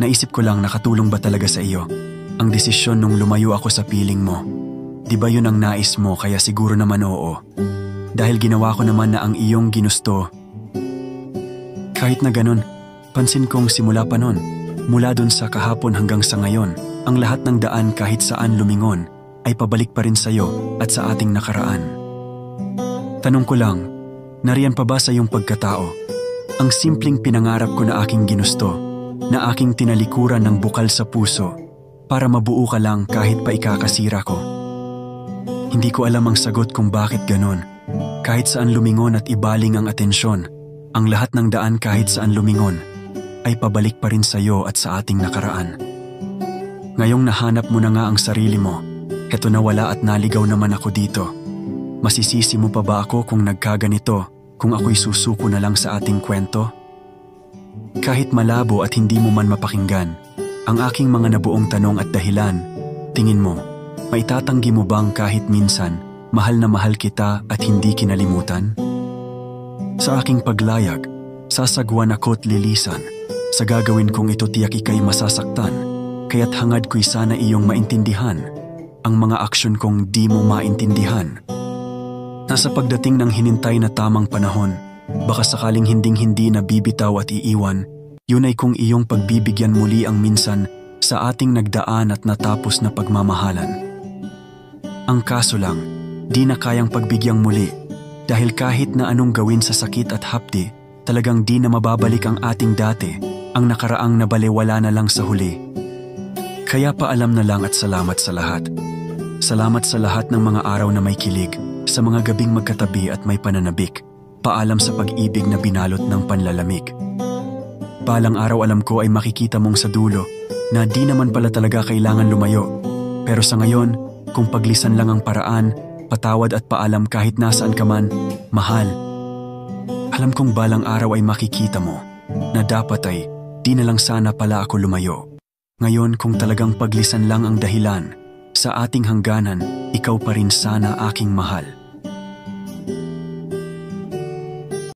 Naisip ko lang nakatulong ba talaga sa iyo ang desisyon nung lumayo ako sa piling mo. Di ba yun ang nais mo kaya siguro naman oo. Dahil ginawa ko naman na ang iyong ginusto. Kahit na ganun, pansin kong simula pa nun, mula dun sa kahapon hanggang sa ngayon, ang lahat ng daan kahit saan lumingon ay pabalik pa rin sa iyo at sa ating nakaraan. Tanong ko lang, nariyan pa ba sa iyong pagkatao? Ang simpleng pinangarap ko na aking ginusto, na aking tinalikuran ng bukal sa puso para mabuo ka lang kahit pa ikakasira ko. Hindi ko alam ang sagot kung bakit ganon. Kahit saan lumingon at ibaling ang atensyon, ang lahat ng daan kahit saan lumingon ay pabalik pa rin sa iyo at sa ating nakaraan. Ngayong nahanap mo na nga ang sarili mo, heto na wala at naligaw naman ako dito. Masisisi mo pa ba ako kung nagkaganito kung ako'y susuko na lang sa ating kwento? Kahit malabo at hindi mo man mapakinggan, ang aking mga nabuong tanong at dahilan, tingin mo, maitatanggi mo bang kahit minsan, mahal na mahal kita at hindi kinalimutan? Sa aking paglayag, sasagwan ako't lilisan, sa gagawin kong ito tiyak ika'y masasaktan, kaya't hangad ko'y sana iyong maintindihan, ang mga aksyon kong di mo maintindihan. Nasa pagdating ng hinintay na tamang panahon, baka sakaling hinding-hindi na bibitaw at iiwan, yun ay kung iyong pagbibigyan muli ang minsan sa ating nagdaan at natapos na pagmamahalan. Ang kaso lang, di na kayang pagbigyang muli dahil kahit na anong gawin sa sakit at hapdi, talagang di na mababalik ang ating dati, ang nakaraang nabalewala na lang sa huli. Kaya paalam na lang at salamat sa lahat. Salamat sa lahat ng mga araw na may kilig, sa mga gabing magkatabi at may pananabik. Paalam sa pag-ibig na binalot ng panlalamig. Balang araw alam ko ay makikita mong sa dulo na di naman pala talaga kailangan lumayo. Pero sa ngayon, kung paglisan lang ang paraan, patawad at paalam kahit nasaan ka man, mahal. Alam kong balang araw ay makikita mo na dapat ay di na lang sana pala ako lumayo. Ngayon kung talagang paglisan lang ang dahilan, sa ating hangganan, ikaw pa rin sana aking mahal.